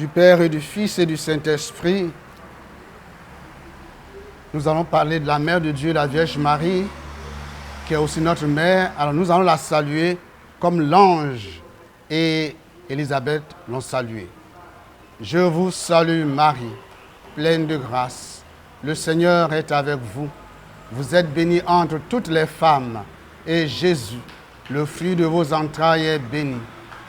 du Père et du Fils et du Saint-Esprit, nous allons parler de la Mère de Dieu, la Vierge Marie, qui est aussi notre mère. Alors nous allons la saluer comme l'ange et Élisabeth l'ont saluée. Je vous salue Marie, pleine de grâce. Le Seigneur est avec vous. Vous êtes bénie entre toutes les femmes, et Jésus, le fruit de vos entrailles, est béni.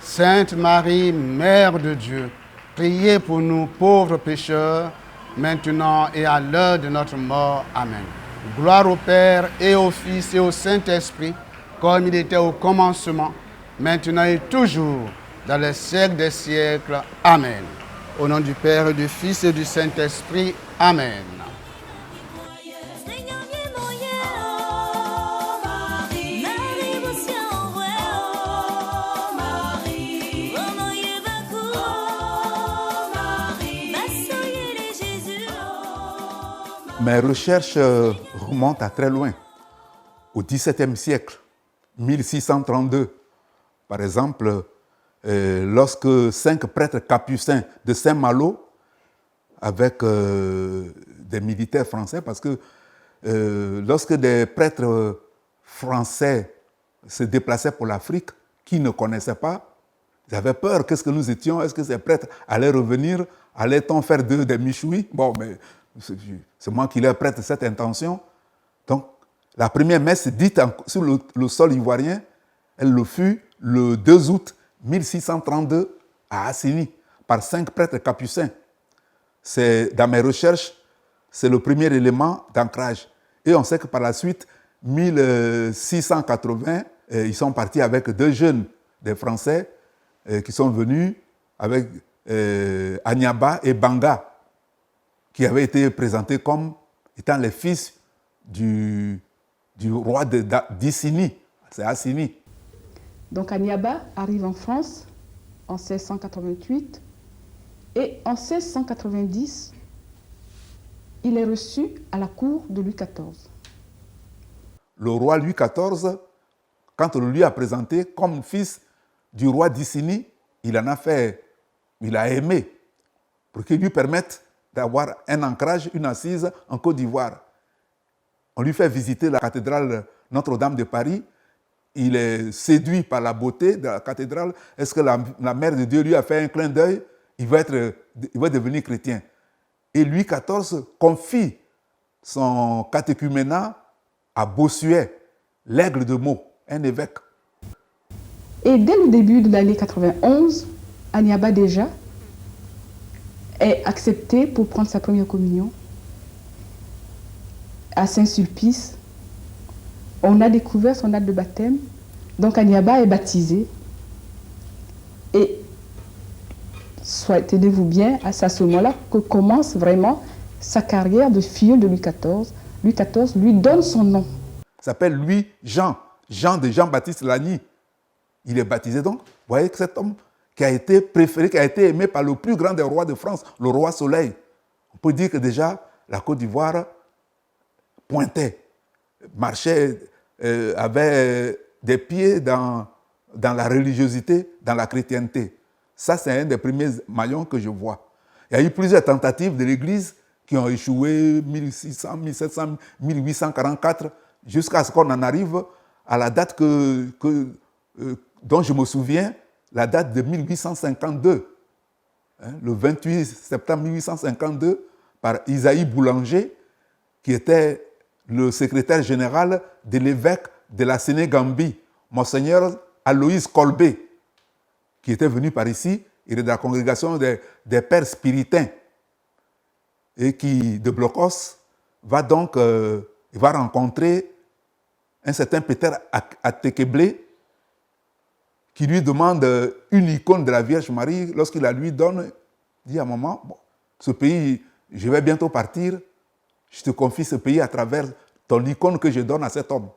Sainte Marie, Mère de Dieu, priez pour nous pauvres pécheurs, maintenant et à l'heure de notre mort. Amen. Gloire au Père et au Fils et au Saint-Esprit, comme il était au commencement, maintenant et toujours, dans les siècles des siècles. Amen. Au nom du Père et du Fils et du Saint-Esprit. Amen. Mes recherches remontent à très loin, au XVIIe siècle, 1632. Par exemple, lorsque 5 prêtres capucins de Saint-Malo, avec des militaires français, parce que lorsque des prêtres français se déplaçaient pour l'Afrique, qui ne connaissaient pas, ils avaient peur. Qu'est-ce que nous étions? Est-ce que ces prêtres allaient revenir? Allait-on faire d'eux des michouis? Bon, mais c'est moi qui leur prête cette intention. Donc, la première messe dite sur le sol ivoirien, elle le fut le 2 août 1632 à Assini, par 5 prêtres capucins. Dans mes recherches, c'est le premier élément d'ancrage. Et on sait que par la suite, 1680, ils sont partis avec 2 jeunes, des Français, qui sont venus avec Anyaba et Banga, qui avaient été présentés comme étant les fils du roi d'Issini. C'est Assini. Donc Anyaba arrive en France en 1688 et en 1690, il est reçu à la cour de Louis XIV. Le roi Louis XIV, quand on lui a présenté comme fils du roi d'Issini, il a aimé pour qu'il lui permette d'avoir un ancrage, une assise en Côte d'Ivoire. On lui fait visiter la cathédrale Notre-Dame de Paris. Il est séduit par la beauté de la cathédrale. Est-ce que la Mère de Dieu lui a fait un clin d'œil? Il va devenir chrétien. Et Louis XIV confie son catéchuménat à Bossuet, l'aigle de Meaux, un évêque. Et dès le début de l'année 91, Anyaba déjà est accepté pour prendre sa première communion à Saint-Sulpice. On a découvert son acte de baptême. Donc Anyaba est baptisé. Et tenez-vous bien, c'est à ce moment-là que commence vraiment sa carrière de filleul de Louis XIV. Louis XIV lui donne son nom. Il s'appelle Louis Jean de Jean-Baptiste Lagny. Il est baptisé donc. Vous voyez que cet homme qui a été préféré, qui a été aimé par le plus grand des rois de France, le roi Soleil. On peut dire que déjà, la Côte d'Ivoire pointait, marchait, avait des pieds dans la religiosité, dans la chrétienté. Ça, c'est un des premiers maillons que je vois. Il y a eu plusieurs tentatives de l'Église qui ont échoué 1600, 1700, 1844, jusqu'à ce qu'on en arrive à la date dont je me souviens, la date de 1852, le 28 septembre 1852, par Isaïe Boulanger, qui était le secrétaire général de l'évêque de la Sénégambie, Monseigneur Aloïse Colbé, qui était venu par ici, il est de la congrégation des pères spiritains, et qui, de Blocos, va donc il va rencontrer un certain Peter Atekeblé, qui lui demande une icône de la Vierge Marie. Lorsqu'il la lui donne, il dit à maman, bon, ce pays, je vais bientôt partir, je te confie ce pays à travers ton icône que je donne à cet homme.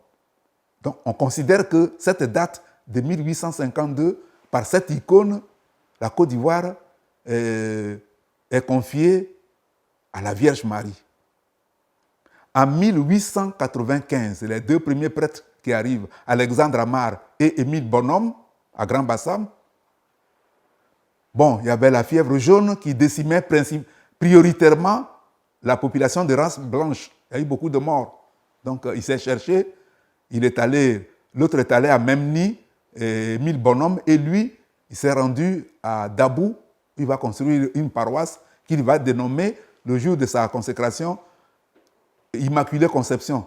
Donc on considère que cette date de 1852, par cette icône, la Côte d'Ivoire est confiée à la Vierge Marie. En 1895, les 2 premiers prêtres qui arrivent, Alexandre Amar et Émile Bonhomme, à Grand Bassam, Bon, il y avait la fièvre jaune qui décimait prioritairement la population de race blanche. Il y a eu beaucoup de morts. Donc, il s'est cherché. L'autre est allé à Memni, 1000 bonhommes, et lui, il s'est rendu à Dabou. Il va construire une paroisse qu'il va dénommer le jour de sa consécration Immaculée Conception.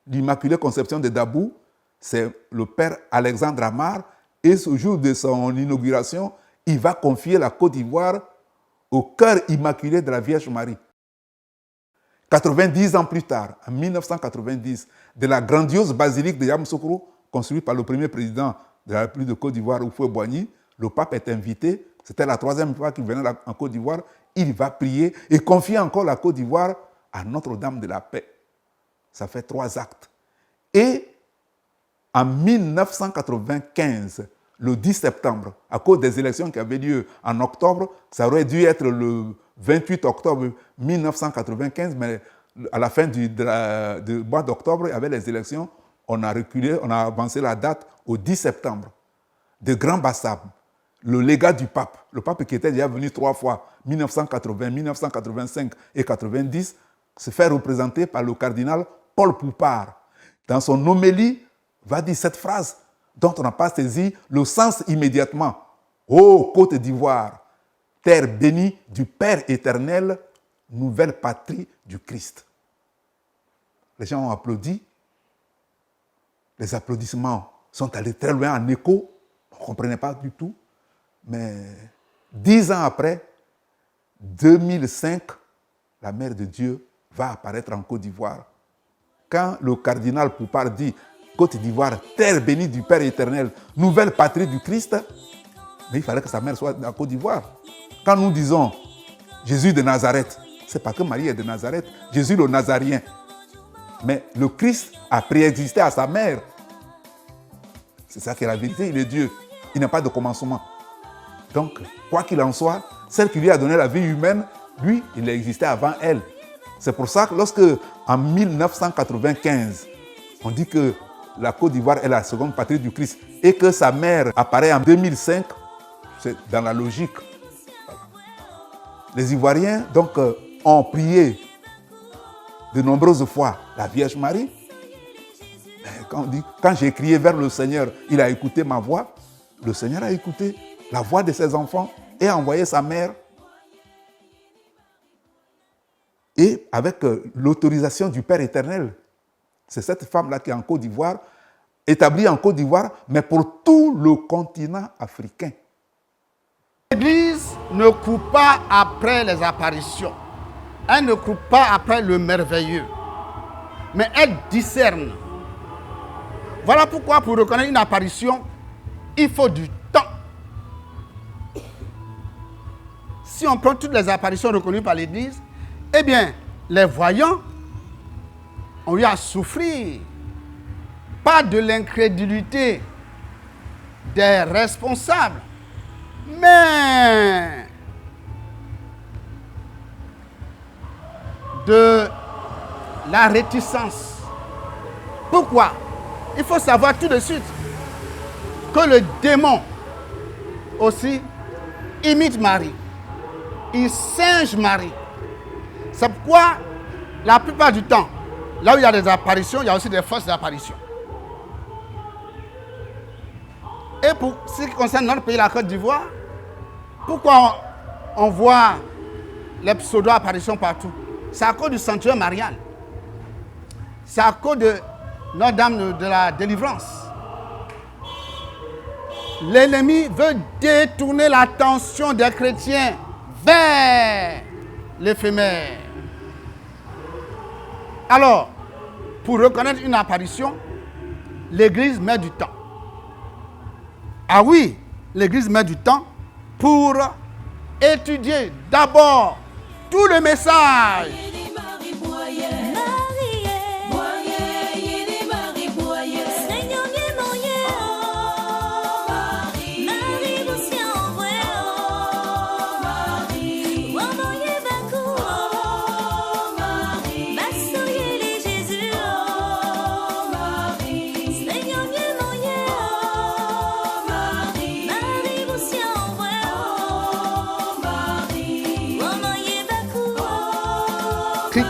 L'Immaculée Conception de Dabou, c'est le père Alexandre Amar, et ce jour de son inauguration, il va confier la Côte d'Ivoire au cœur immaculé de la Vierge Marie. 90 ans plus tard, en 1990, de la grandiose basilique de Yamoussoukro, construite par le premier président de la République de Côte d'Ivoire, Houphouët-Boigny, le pape est invité. C'était la 3e fois qu'il venait en Côte d'Ivoire. Il va prier et confier encore la Côte d'Ivoire à Notre-Dame de la Paix. Ça fait 3 actes. Et en 1995, le 10 septembre, à cause des élections qui avaient lieu en octobre, ça aurait dû être le 28 octobre 1995, mais à la fin du mois d'octobre, il y avait les élections. On a reculé, on a avancé la date au 10 septembre. De Grand Bassam, le légat du pape, le pape qui était déjà venu 3 fois, 1980, 1985 et 90, se fait représenter par le cardinal Paul Poupard. Dans son homélie, va dire cette phrase dont on n'a pas saisi le sens immédiatement. Ô Côte d'Ivoire, terre bénie du Père éternel, nouvelle patrie du Christ. Les gens ont applaudi. Les applaudissements sont allés très loin en écho. On ne comprenait pas du tout. Mais 10 ans après, 2005, la Mère de Dieu va apparaître en Côte d'Ivoire. Quand le cardinal Poupard dit Côte d'Ivoire, terre bénie du Père éternel, nouvelle patrie du Christ, mais il fallait que sa mère soit en Côte d'Ivoire. Quand nous disons Jésus de Nazareth, c'est pas que Marie est de Nazareth, Jésus le Nazarien. Mais le Christ a préexisté à sa mère. C'est ça qui est la vérité, il est Dieu. Il n'a pas de commencement. Donc, quoi qu'il en soit, celle qui lui a donné la vie humaine, lui, il a existé avant elle. C'est pour ça que lorsque, en 1995, on dit que la Côte d'Ivoire est la seconde patrie du Christ et que sa mère apparaît en 2005, c'est dans la logique. Les Ivoiriens, donc, ont prié de nombreuses fois la Vierge Marie. Quand j'ai crié vers le Seigneur, il a écouté ma voix. Le Seigneur a écouté la voix de ses enfants et a envoyé sa mère. Et avec l'autorisation du Père éternel, c'est cette femme-là qui est en Côte d'Ivoire, établie en Côte d'Ivoire, mais pour tout le continent africain. L'Église ne court pas après les apparitions. Elle ne court pas après le merveilleux. Mais elle discerne. Voilà pourquoi pour reconnaître une apparition, il faut du temps. Si on prend toutes les apparitions reconnues par l'Église, eh bien, les voyants ont eu à souffrir. Pas de l'incrédulité des responsables, mais de la réticence. Pourquoi? Il faut savoir tout de suite que le démon aussi imite Marie. Il singe Marie. C'est pourquoi la plupart du temps, là où il y a des apparitions, il y a aussi des fausses apparitions. Et pour ce qui concerne notre pays, la Côte d'Ivoire, pourquoi on voit les pseudo-apparitions partout? C'est à cause du sanctuaire marial. C'est à cause de Notre-Dame de la Délivrance. L'ennemi veut détourner l'attention des chrétiens vers l'éphémère. Alors, pour reconnaître une apparition, l'Église met du temps. Ah oui, l'Église met du temps pour étudier d'abord tout le message.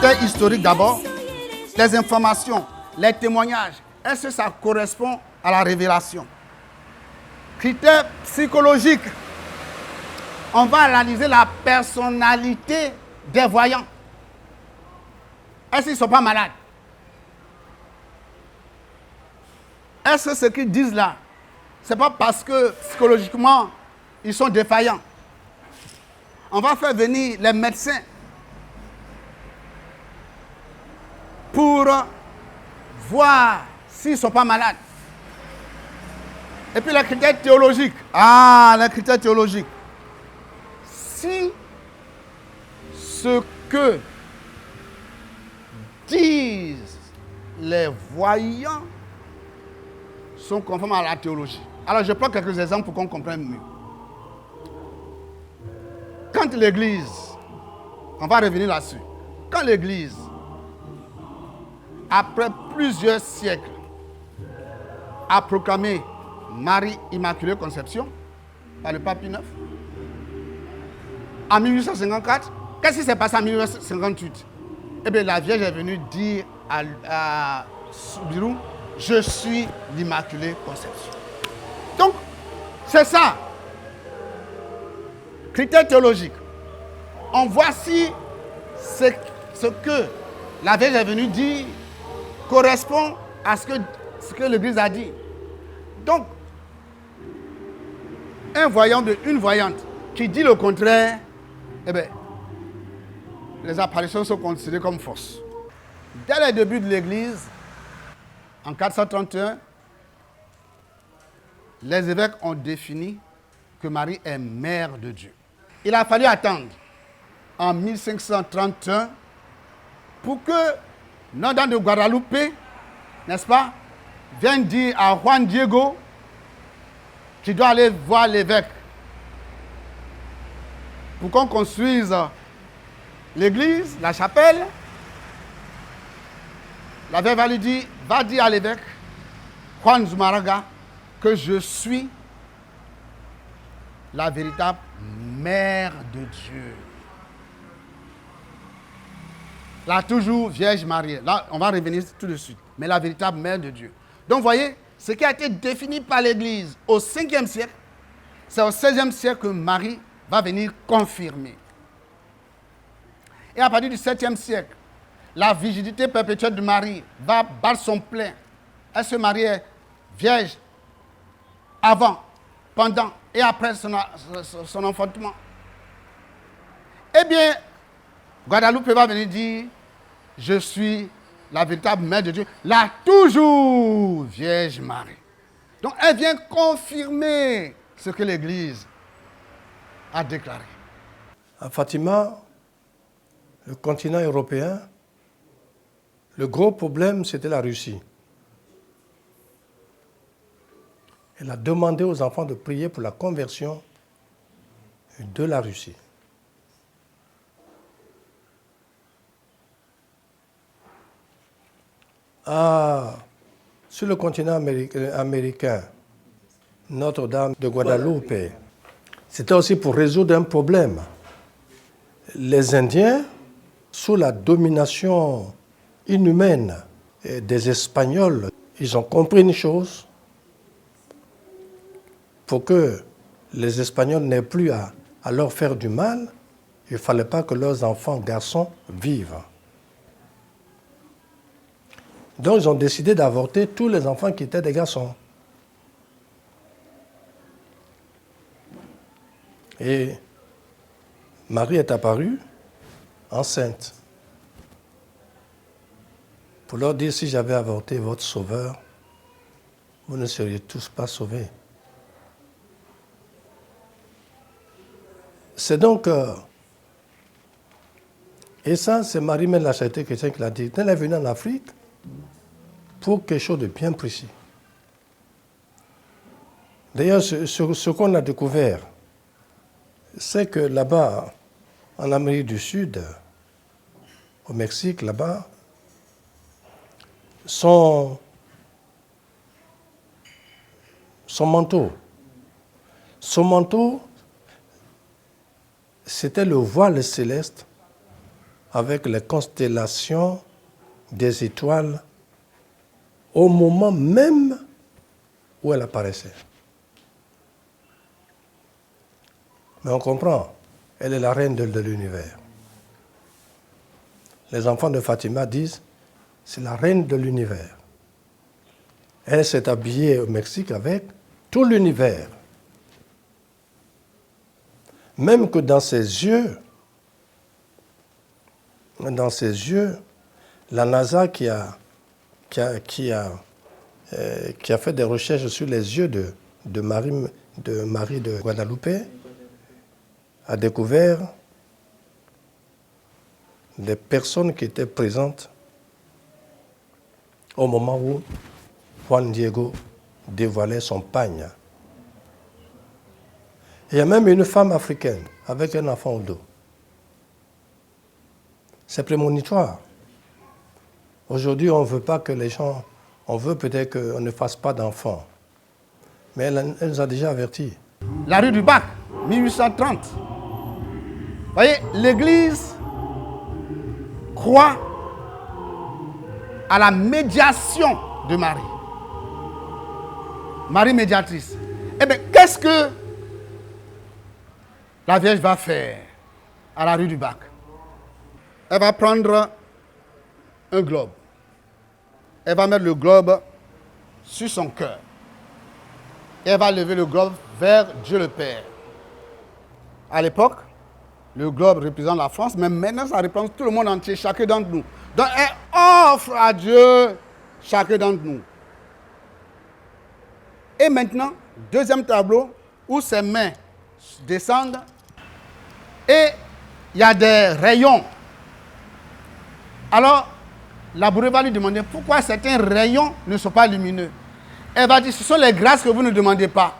critères historiques d'abord, les informations, les témoignages. Est-ce que ça correspond à la révélation? Critères psychologiques. On va analyser la personnalité des voyants. Est-ce qu'ils ne sont pas malades? Est-ce que ce qu'ils disent là, ce n'est pas parce que psychologiquement, ils sont défaillants? On va faire venir les médecins pour voir s'ils ne sont pas malades. Et puis les critères théologiques. Ah, les critères théologiques. Si ce que disent les voyants sont conformes à la théologie. Alors je prends quelques exemples pour qu'on comprenne mieux. Quand l'Église, on va revenir là-dessus, quand l'Église, après plusieurs siècles, a proclamé Marie Immaculée Conception par le pape Pie IX, en 1854, qu'est-ce qui s'est passé en 1858? Eh bien, la Vierge est venue dire à Soubirous, je suis l'Immaculée Conception. Donc, c'est ça. Critères théologiques. On voit si ce que la Vierge est venue dire correspond à ce que l'Église a dit. Donc, un voyant une voyante qui dit le contraire, eh bien, les apparitions sont considérées comme fausses. Dès le début de l'Église, en 431, les évêques ont défini que Marie est mère de Dieu. Il a fallu attendre en 1531 pour que Notre-Dame de Guadalupe, n'est-ce pas, vienne dire à Juan Diego qu'il doit aller voir l'évêque pour qu'on construise l'église, la chapelle. La veuve va lui dire, va dire à l'évêque Juan Zumárraga que je suis la véritable mère de Dieu. Là, toujours Vierge Marie. Là, on va revenir tout de suite. Mais la véritable mère de Dieu. Donc, vous voyez, ce qui a été défini par l'Église au 5e siècle, c'est au 16e siècle que Marie va venir confirmer. Et à partir du 7e siècle, la virginité perpétuelle de Marie va battre son plein. Est-ce que Marie est vierge avant, pendant et après son enfantement? Eh bien, Guadalupe va venir dire, je suis la véritable mère de Dieu, la toujours Vierge Marie. Donc elle vient confirmer ce que l'Église a déclaré. À Fatima, le continent européen, le gros problème, c'était la Russie. Elle a demandé aux enfants de prier pour la conversion de la Russie. Sur le continent américain, Notre-Dame de Guadalupe, c'était aussi pour résoudre un problème. Les Indiens, sous la domination inhumaine des Espagnols, ils ont compris une chose. Pour que les Espagnols n'aient plus à leur faire du mal, il ne fallait pas que leurs enfants garçons vivent. Donc ils ont décidé d'avorter tous les enfants qui étaient des garçons. Et Marie est apparue enceinte pour leur dire, si j'avais avorté votre sauveur, vous ne seriez tous pas sauvés. C'est donc, et ça c'est Marie-Mère de la Charité chrétienne qui l'a dit, elle est venue en Afrique pour quelque chose de bien précis. D'ailleurs, ce qu'on a découvert, c'est que là-bas, en Amérique du Sud, au Mexique, là-bas, son manteau, c'était le voile céleste avec les constellations des étoiles au moment même où elle apparaissait. Mais on comprend, elle est la reine de l'univers. Les enfants de Fatima disent, c'est la reine de l'univers. Elle s'est habillée au Mexique avec tout l'univers. Même que dans ses yeux, la NASA qui a fait des recherches sur les yeux de Marie de Guadalupe a découvert des personnes qui étaient présentes au moment où Juan Diego dévoilait son pagne. Il y a même une femme africaine avec un enfant au dos. C'est prémonitoire. Aujourd'hui, on ne veut pas que les gens... On veut peut-être qu'on ne fasse pas d'enfants. Mais elle nous a déjà avertis. La rue du Bac, 1830. Vous voyez, l'Église croit à la médiation de Marie. Marie médiatrice. Eh bien, qu'est-ce que la Vierge va faire à la rue du Bac? Elle va prendre un globe. Elle va mettre le globe sur son cœur. Elle va lever le globe vers Dieu le Père. À l'époque, le globe représente la France, mais maintenant ça représente tout le monde entier, chacun d'entre nous. Donc elle offre à Dieu chacun d'entre nous. Et maintenant, deuxième tableau, où ses mains descendent et il y a des rayons. Alors, la bourrée va lui demander pourquoi certains rayons ne sont pas lumineux. Elle va dire, ce sont les grâces que vous ne demandez pas.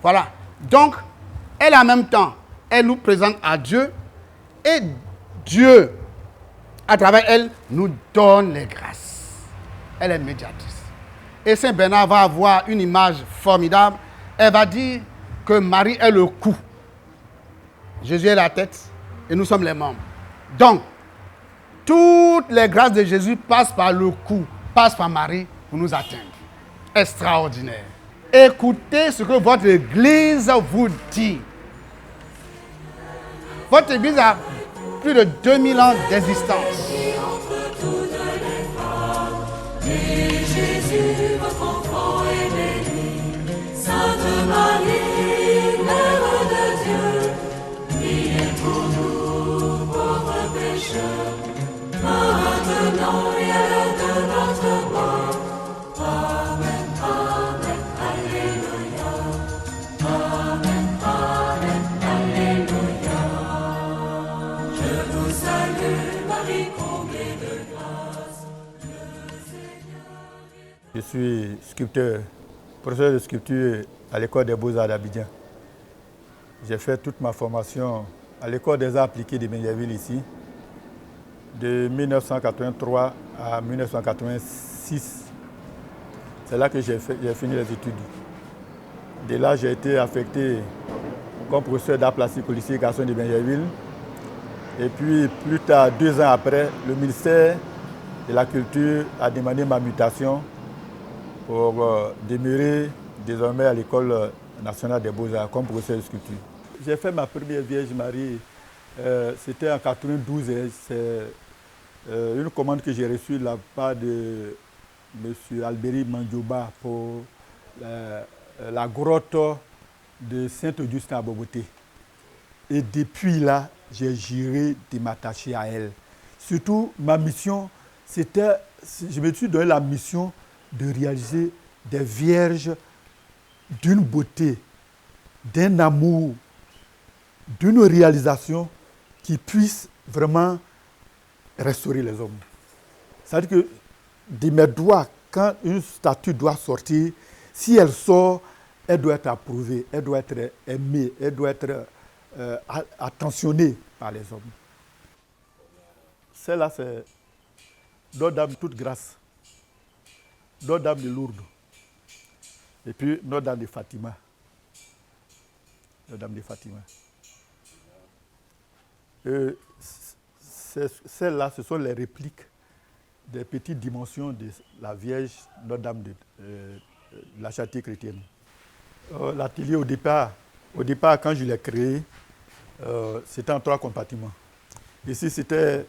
Voilà. Donc, elle en même temps, elle nous présente à Dieu et Dieu, à travers elle, nous donne les grâces. Elle est médiatrice. Et Saint Bernard va avoir une image formidable. Elle va dire que Marie est le cou. Jésus est la tête et nous sommes les membres. Donc, toutes les grâces de Jésus passent par le cou, passent par Marie pour nous atteindre. Extraordinaire. Écoutez ce que votre Église vous dit. Votre Église a plus de 2000 ans d'existence. Jésus, votre enfant est béni. Sainte Marie, Mère de Dieu, priez pour nous, pauvres pécheurs, maintenant et à l'heure de notre mort. Amen, amen, alléluia. Amen, amen, alléluia. Je vous salue, Marie, comblée de grâce. Je suis sculpteur, professeur de sculpture à l'école des Beaux-Arts d'Abidjan. J'ai fait toute ma formation à l'école des arts appliqués de Benjerville ici, de 1983 à 1986. C'est là que j'ai fini les études. De là, j'ai été affecté comme professeur d'art plastique au lycée Garçon de Benjerville. Et puis, plus tard, 2 ans après, le ministère de la Culture a demandé ma mutation pour demeurer désormais à l'École nationale des Beaux-Arts comme professeur de sculpture. J'ai fait ma première Vierge Marie, c'était en 92. C'est une commande que j'ai reçue de la part de M. Alberi Mandioba pour la grotte de Saint-Augustin à Boboté. Et depuis là, j'ai juré de m'attacher à elle. Surtout, ma mission, c'était, je me suis donné la mission de réaliser des vierges d'une beauté, d'un amour, d'une réalisation qui puisse vraiment restaurer les hommes. C'est-à-dire que de mes doigts, quand une statue doit sortir, si elle sort, elle doit être approuvée, elle doit être aimée, elle doit être attentionnée par les hommes. Celle-là, c'est Notre-Dame toute grâce, Notre-Dame de Lourdes, et puis Notre-Dame de Fatima. Notre-Dame de Fatima. celles-là, ce sont les répliques des petites dimensions de la Vierge Notre-Dame de la Charité chrétienne. L'atelier, au départ, quand je l'ai créé, c'était en 3 compartiments. Ici, c'était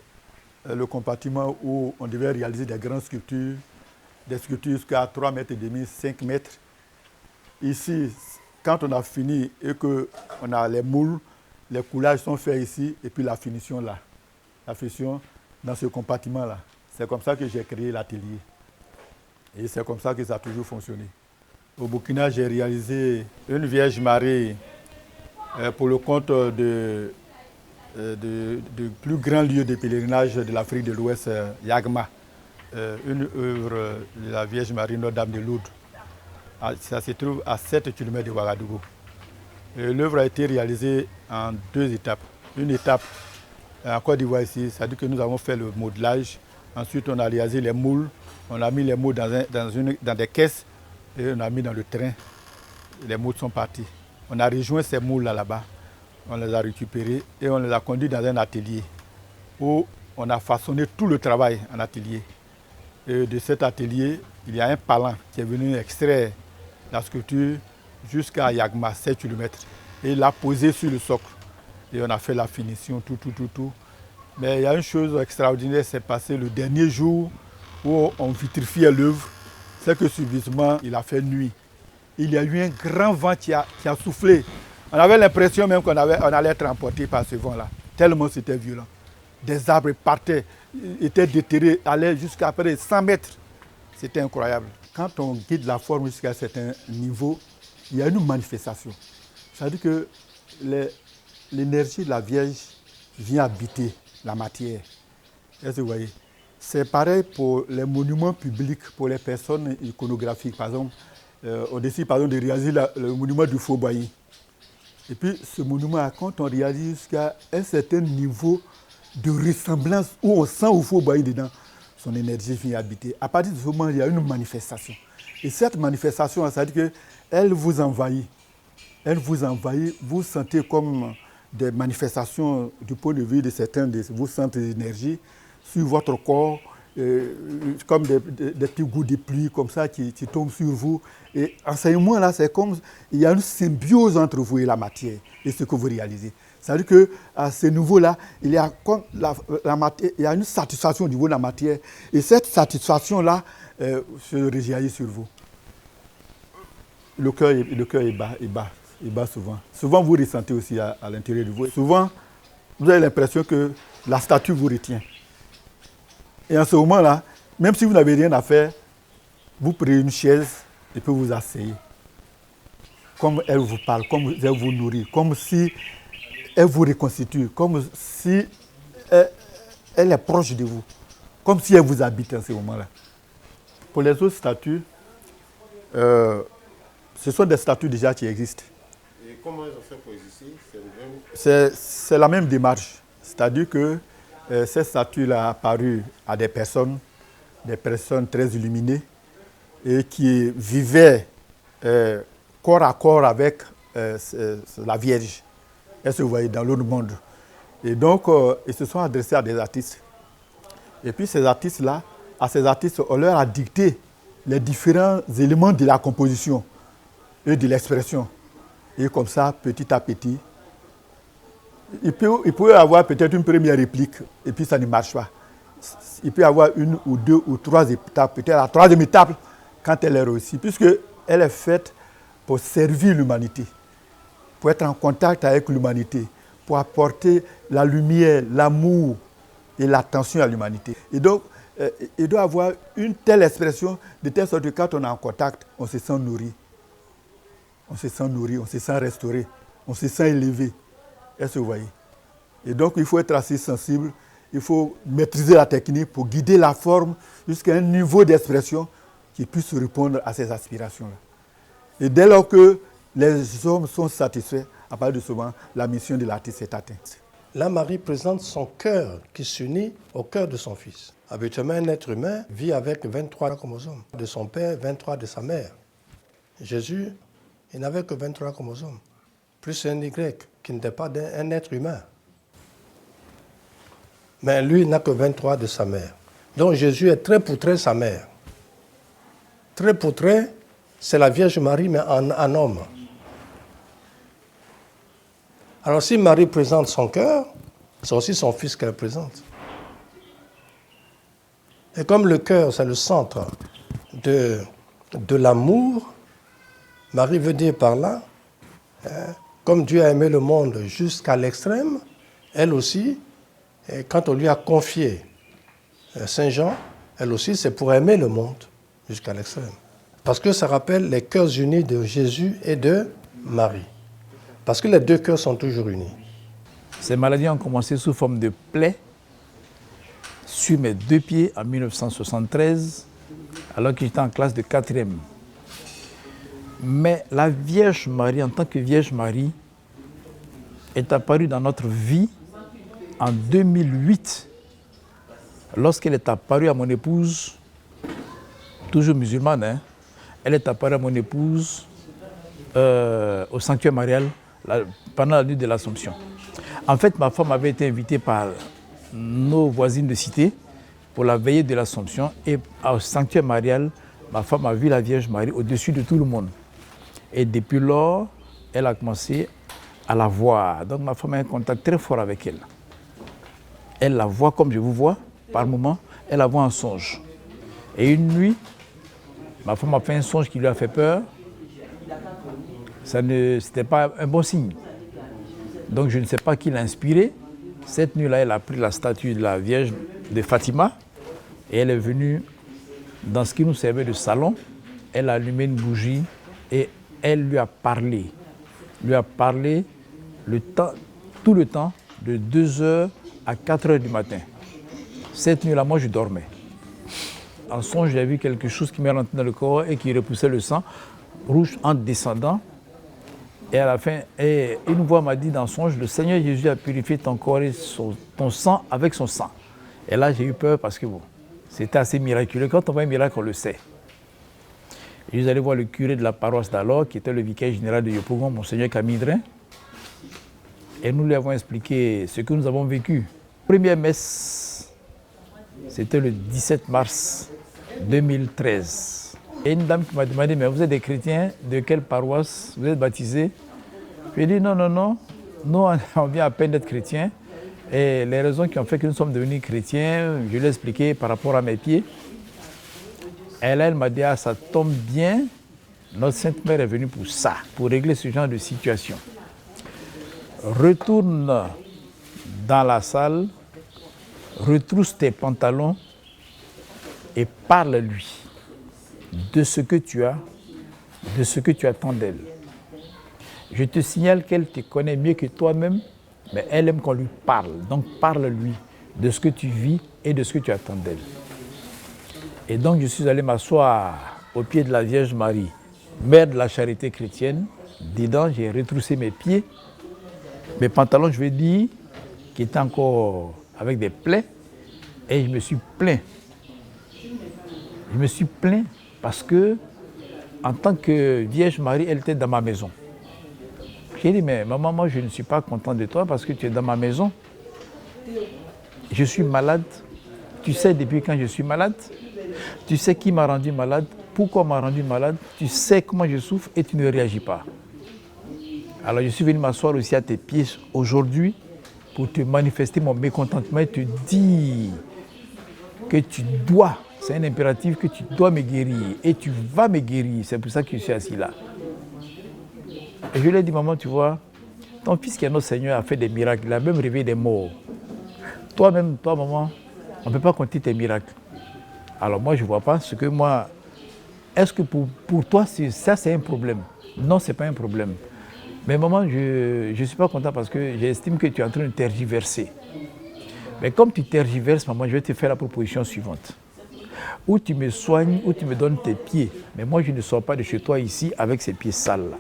le compartiment où on devait réaliser des grandes sculptures, des sculptures jusqu'à 3,5 mètres, 5 mètres. Ici, quand on a fini et qu'on a les moules, les coulages sont faits ici, et puis la finition là. La finition dans ce compartiment-là. C'est comme ça que j'ai créé l'atelier. Et c'est comme ça que ça a toujours fonctionné. Au Burkina, j'ai réalisé une Vierge Marie pour le compte du plus grand lieu de pèlerinage de l'Afrique de l'Ouest, Yagma. Une œuvre de la Vierge Marie Notre-Dame de Lourdes. Ça se trouve à 7 km de Ouagadougou. L'œuvre a été réalisée en 2 étapes. Une étape en Côte d'Ivoire ici, c'est-à-dire que nous avons fait le modelage. Ensuite, on a réalisé les moules. On a mis les moules dans des caisses et on a mis dans le train. Les moules sont partis. On a rejoint ces moules là-bas. On les a récupérés et on les a conduits dans un atelier où on a façonné tout le travail en atelier. Et de cet atelier, il y a un palan qui est venu extraire la sculpture jusqu'à Yagma, 7 km. Et il l'a posé sur le socle. Et on a fait la finition, tout. Mais il y a une chose extraordinaire, c'est passé le dernier jour où on vitrifiait l'œuvre. C'est que subitement, il a fait nuit. Il y a eu un grand vent qui a soufflé. On avait l'impression même qu'on allait être emporté par ce vent-là. Tellement c'était violent. Des arbres partaient, étaient déterrés, allaient jusqu'à près de 100 mètres. C'était incroyable. Quand on guide la forme jusqu'à un certain niveau, il y a une manifestation. C'est-à-dire que l'énergie de la Vierge vient habiter la matière. Est-ce que vous voyez? C'est pareil pour les monuments publics, pour les personnes iconographiques. Par exemple, on décide par exemple de réaliser le monument du Faux-Boigny. Et puis ce monument, quand on réalise jusqu'à un certain niveau de ressemblance où on sent au Faux-Boigny dedans, son énergie vient habiter. À partir de ce moment, il y a une manifestation. Et cette manifestation, c'est-à-dire qu'elle vous envahit. Elle vous envahit, vous sentez comme des manifestations du point de vue de certains de vos centres d'énergie sur votre corps, comme des petits gouttes de pluie comme ça qui tombent sur vous. Et en ce moment-là, c'est comme il y a une symbiose entre vous et la matière et ce que vous réalisez. C'est-à-dire qu'à ce niveau-là, il y a comme la matière, il y a une satisfaction au niveau de la matière. Et cette satisfaction-là se réagit sur vous. Le cœur est bas, il bat souvent. Souvent, vous ressentez aussi à l'intérieur de vous. Souvent, vous avez l'impression que la statue vous retient. Et en ce moment-là, même si vous n'avez rien à faire, vous prenez une chaise et puis vous asseyez. Comme elle vous parle, comme elle vous nourrit, comme si elle vous reconstitue, comme si elle est proche de vous, comme si elle vous habite en ce moment-là. Pour les autres statues, ce sont des statues déjà qui existent. Et comment ils ont fait pour exister? C'est la même démarche. C'est-à-dire que cette statue-là a apparu à des personnes très illuminées et qui vivaient corps à corps avec la Vierge. Est-ce que vous voyez, dans l'autre monde. Et donc, ils se sont adressés à des artistes. Et puis ces artistes-là, on leur a dicté les différents éléments de la composition et de l'expression. Et comme ça, petit à petit, il peut y avoir peut-être une première réplique, et puis ça ne marche pas. Il peut y avoir une ou deux ou trois étapes, peut-être la troisième étape, quand elle est réussie, puisqu'elle est faite pour servir l'humanité, pour être en contact avec l'humanité, pour apporter la lumière, l'amour et l'attention à l'humanité. Et donc, il doit avoir une telle expression, de telle sorte que quand on est en contact, on se sent nourri. On se sent nourri, on se sent restauré, on se sent élevé. Est-ce que vous voyez? Et donc, il faut être assez sensible, il faut maîtriser la technique pour guider la forme jusqu'à un niveau d'expression qui puisse répondre à ces aspirations-là. Et dès lors que les hommes sont satisfaits, à partir de ce moment, la mission de l'artiste est atteinte. La Marie présente son cœur qui s'unit au cœur de son fils. Habituellement, un être humain vit avec 23 chromosomes, de son père, 23 de sa mère. Jésus, il n'avait que 23 chromosomes, plus un Y qui n'était pas un être humain. Mais lui n'a que 23 de sa mère. Donc Jésus est très poutré sa mère. Très poutré, c'est la Vierge Marie, mais en homme. Alors si Marie présente son cœur, c'est aussi son fils qu'elle présente. Et comme le cœur, c'est le centre de l'amour, Marie veut dire par là, comme Dieu a aimé le monde jusqu'à l'extrême, elle aussi, quand on lui a confié Saint Jean, elle aussi, c'est pour aimer le monde jusqu'à l'extrême. Parce que ça rappelle les cœurs unis de Jésus et de Marie. Parce que les deux cœurs sont toujours unis. Ces maladies ont commencé sous forme de plaies sur mes 2 pieds en 1973, alors que j'étais en classe de 4e. Mais la Vierge Marie, en tant que Vierge Marie, est apparue dans notre vie en 2008, lorsqu'elle est apparue à mon épouse, toujours musulmane, hein, elle est apparue à mon épouse au sanctuaire marial pendant la nuit de l'Assomption. En fait, ma femme avait été invitée par nos voisines de cité pour la veillée de l'Assomption, et au sanctuaire marial, ma femme a vu la Vierge Marie au-dessus de tout le monde. Et depuis lors, elle a commencé à la voir. Donc ma femme a un contact très fort avec elle. Elle la voit comme je vous vois, par moments, elle la voit en songe. Et une nuit, ma femme a fait un songe qui lui a fait peur. Ce n'était pas un bon signe. Donc je ne sais pas qui l'a inspiré. Cette nuit-là, elle a pris la statue de la Vierge de Fatima et elle est venue dans ce qui nous servait de salon. Elle a allumé une bougie et elle lui a parlé. Lui a parlé tout le temps, de 2h à 4h du matin. Cette nuit-là, moi, je dormais. En songe, j'ai vu quelque chose qui m'est rentré dans le corps et qui repoussait le sang rouge en descendant. Et à la fin, une voix m'a dit dans le songe, le Seigneur Jésus a purifié ton corps et ton sang avec son sang. Et là, j'ai eu peur parce que bon, c'était assez miraculeux. Quand on voit un miracle, on le sait. Et je suis allé voir le curé de la paroisse d'alors, qui était le vicaire général de Yopougon, Monseigneur Camidrin. Et nous lui avons expliqué ce que nous avons vécu. Première messe, c'était le 17 mars 2013. Et une dame qui m'a demandé, mais vous êtes des chrétiens, de quelle paroisse vous êtes baptisés? J'ai dit non, nous on vient à peine d'être chrétiens. Et les raisons qui ont fait que nous sommes devenus chrétiens, je l'ai expliqué par rapport à mes pieds. Et là, elle m'a dit, ah, ça tombe bien, notre Sainte Mère est venue pour ça, pour régler ce genre de situation. Retourne dans la salle, retrousse tes pantalons et parle-lui de ce que tu as, de ce que tu attends d'elle. Je te signale qu'elle te connaît mieux que toi-même, mais elle aime qu'on lui parle. Donc parle-lui de ce que tu vis et de ce que tu attends d'elle. Et donc je suis allé m'asseoir au pied de la Vierge Marie, mère de la charité chrétienne. Dedans, j'ai retroussé mes pieds, mes pantalons, je vais dire, qui étaient encore avec des plaies, et je me suis plaint. Je me suis plaint parce que, en tant que Vierge Marie, elle était dans ma maison. J'ai dit, mais maman, moi je ne suis pas content de toi parce que tu es dans ma maison. Je suis malade. Tu sais depuis quand je suis malade. Tu sais qui m'a rendu malade, pourquoi m'a rendu malade. Tu sais comment je souffre et tu ne réagis pas. Alors je suis venu m'asseoir aussi à tes pieds aujourd'hui pour te manifester mon mécontentement et te dire que tu dois, c'est un impératif, que tu dois me guérir et tu vas me guérir. C'est pour ça que je suis assis là. Et je lui ai dit, maman, tu vois, ton fils qui est notre Seigneur a fait des miracles, il a même réveillé des morts. Toi-même, toi, maman, on ne peut pas compter tes miracles. Alors moi, je ne vois pas ce que moi... Est-ce que pour toi, ça c'est un problème? Non, ce n'est pas un problème. Mais maman, je ne suis pas content parce que j'estime que tu es en train de tergiverser. Mais comme tu tergiverses, maman, je vais te faire la proposition suivante. Ou tu me soignes, ou tu me donnes tes pieds. Mais moi, je ne sors pas de chez toi ici avec ces pieds sales là.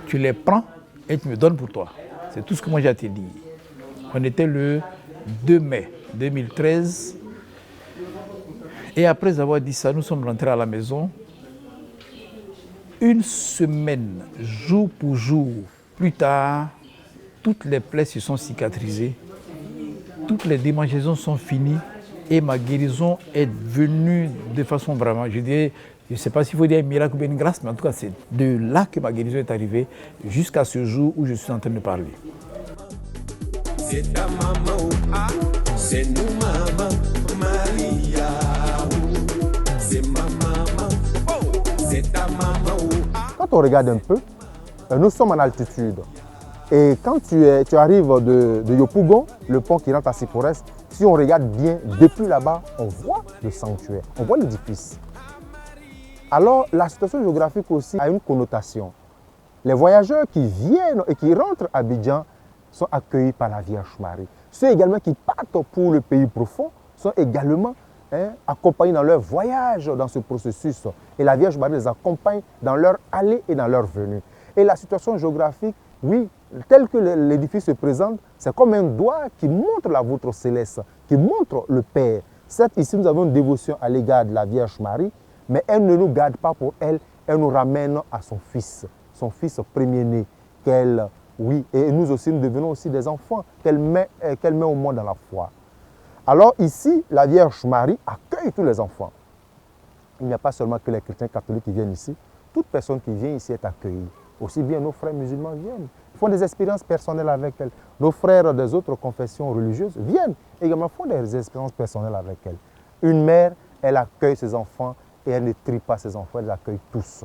Tu les prends et tu me donnes pour toi. C'est tout ce que moi j'ai à te dire. On était le 2 mai 2013. Et après avoir dit ça, nous sommes rentrés à la maison. Une semaine, jour pour jour, plus tard, toutes les plaies se sont cicatrisées. toutes les démangeaisons sont finies et ma guérison est venue de façon vraiment, je dirais, je ne sais pas s'il faut dire un miracle ou bien une grâce, mais en tout cas, c'est de là que ma guérison est arrivée jusqu'à ce jour où je suis en train de parler. C'est ta maman, c'est nous maman, Maria. C'est ma maman, c'est ta maman. Quand on regarde un peu, nous sommes en altitude. Et quand tu arrives de Yopougon, le pont qui rentre à Sipores, si on regarde bien, depuis là-bas, on voit le sanctuaire, on voit l'édifice. Alors, la situation géographique aussi a une connotation. Les voyageurs qui viennent et qui rentrent à Abidjan sont accueillis par la Vierge Marie. Ceux également qui partent pour le pays profond sont également accompagnés dans leur voyage dans ce processus. Et la Vierge Marie les accompagne dans leur allée et dans leur venue. Et la situation géographique, oui, tel que l'édifice se présente, c'est comme un doigt qui montre la vôtre céleste, qui montre le Père. Certes, ici, nous avons une dévotion à l'égard de la Vierge Marie, mais elle ne nous garde pas pour elle, elle nous ramène à son Fils premier-né, qu'elle, oui, et nous aussi, nous devenons aussi des enfants qu'elle met au monde dans la foi. Alors ici, la Vierge Marie accueille tous les enfants. Il n'y a pas seulement que les chrétiens catholiques qui viennent ici, toute personne qui vient ici est accueillie. Aussi bien nos frères musulmans viennent, font des expériences personnelles avec elle. Nos frères des autres confessions religieuses viennent également, font des expériences personnelles avec elle. Une mère, elle accueille ses enfants et elle ne trie pas ses enfants, elle les accueille tous.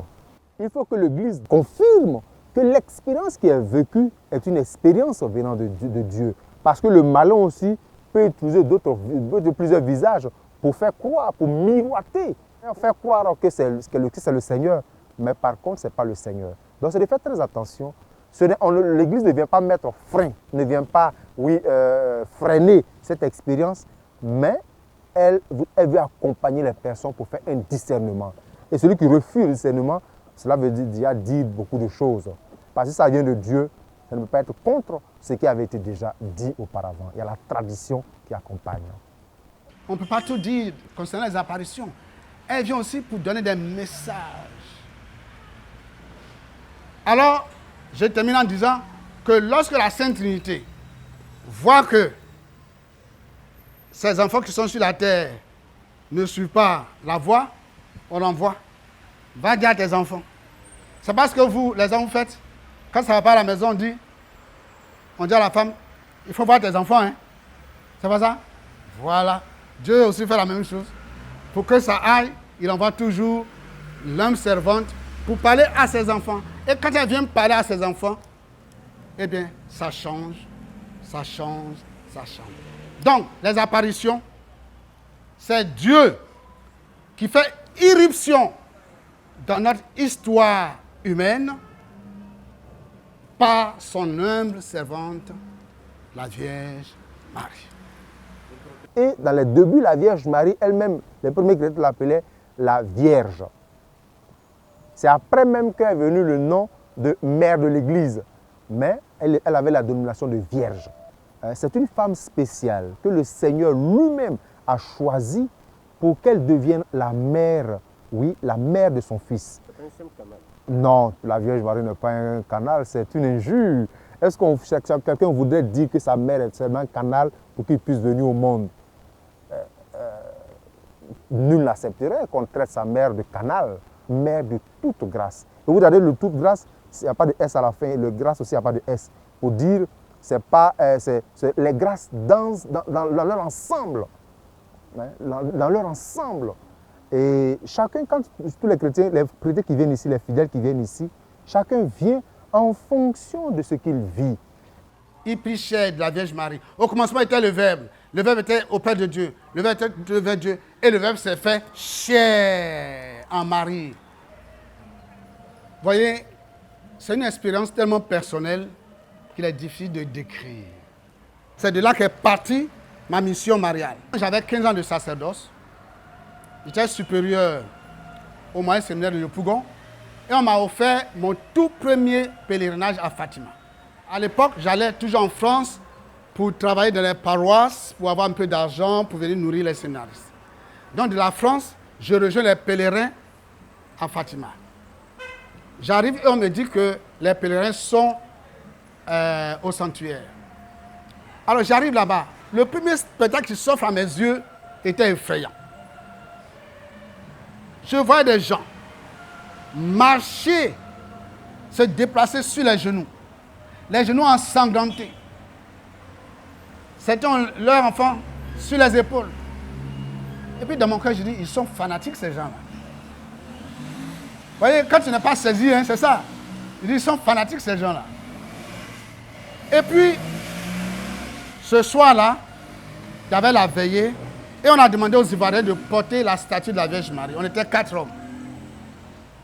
Il faut que l'Église confirme que l'expérience qui est vécue est une expérience venant de Dieu. Parce que le malin aussi peut utiliser de plusieurs visages pour faire croire, pour miroiter, faire croire que le Christ est le Seigneur. Mais par contre, ce n'est pas le Seigneur. Donc, c'est de faire très attention. L'Église ne vient pas mettre frein, ne vient pas freiner cette expérience, mais elle veut accompagner les personnes pour faire un discernement. Et celui qui refuse le discernement, cela veut dire beaucoup de choses. Parce que ça vient de Dieu, ça ne peut pas être contre ce qui avait été déjà dit auparavant. Il y a la tradition qui accompagne. On ne peut pas tout dire concernant les apparitions. Elle vient aussi pour donner des messages. Alors, je termine en disant que lorsque la Sainte Trinité voit que ces enfants qui sont sur la terre ne suivent pas la voie, on envoie. Va dire à tes enfants. C'est parce que vous, les hommes, vous faites. Quand ça ne va pas à la maison, on dit à la femme, il faut voir tes enfants. Hein? C'est pas ça? Voilà. Dieu aussi fait la même chose. Pour que ça aille, il envoie toujours l'homme servante pour parler à ses enfants. Et quand elle vient parler à ses enfants, eh bien, ça change, ça change, ça change. Donc, les apparitions, c'est Dieu qui fait irruption dans notre histoire humaine par son humble servante, la Vierge Marie. Et dans les débuts, la Vierge Marie elle-même, les premiers chrétiens l'appelaient la Vierge. C'est après même qu'est venu le nom de mère de l'Église. Mais elle avait la dénomination de Vierge. C'est une femme spéciale que le Seigneur lui-même a choisie pour qu'elle devienne la mère, oui, la mère de son Fils. C'est un simple canal. Non, la Vierge Marie n'est pas un canal, c'est une injure. Est-ce que quelqu'un voudrait dire que sa mère est seulement un canal pour qu'il puisse venir au monde? Nul n'accepterait qu'on traite sa mère de canal, mère de toute grâce. Et vous regardez le toute grâce, il n'y a pas de S à la fin, et le grâce aussi, il n'y a pas de S. Pour dire, c'est les grâces dans leur ensemble. Hein, dans leur ensemble. Et chacun, quand tous les chrétiens qui viennent ici, les fidèles qui viennent ici, chacun vient en fonction de ce qu'il vit. Il prit chair de la Vierge Marie. Au commencement était le Verbe. Le Verbe était auprès de Dieu. Le Verbe était devant Dieu. Et le Verbe s'est fait chair en Marie. Vous voyez, c'est une expérience tellement personnelle qu'il est difficile de décrire. C'est de là qu'est partie ma mission mariale. J'avais 15 ans de sacerdoce. J'étais supérieur au moyen séminaire de Yopougon. Et on m'a offert mon tout premier pèlerinage à Fatima. À l'époque, j'allais toujours en France pour travailler dans les paroisses, pour avoir un peu d'argent, pour venir nourrir les séminaristes. Donc de la France, je rejoins les pèlerins à Fatima. J'arrive et on me dit que les pèlerins sont au sanctuaire. Alors j'arrive là-bas. Le premier spectacle qui s'offre à mes yeux était effrayant. Je voyais des gens marcher, se déplacer sur les genoux ensanglantés. C'était leur enfant sur les épaules. Et puis dans mon cœur, je dis, ils sont fanatiques ces gens-là. Vous voyez, quand tu n'es pas saisi, hein, c'est ça. Je dis, ils sont fanatiques ces gens-là. Et puis, ce soir-là, il y avait la veillée et on a demandé aux Ivoiriens de porter la statue de la Vierge Marie. On était 4 hommes.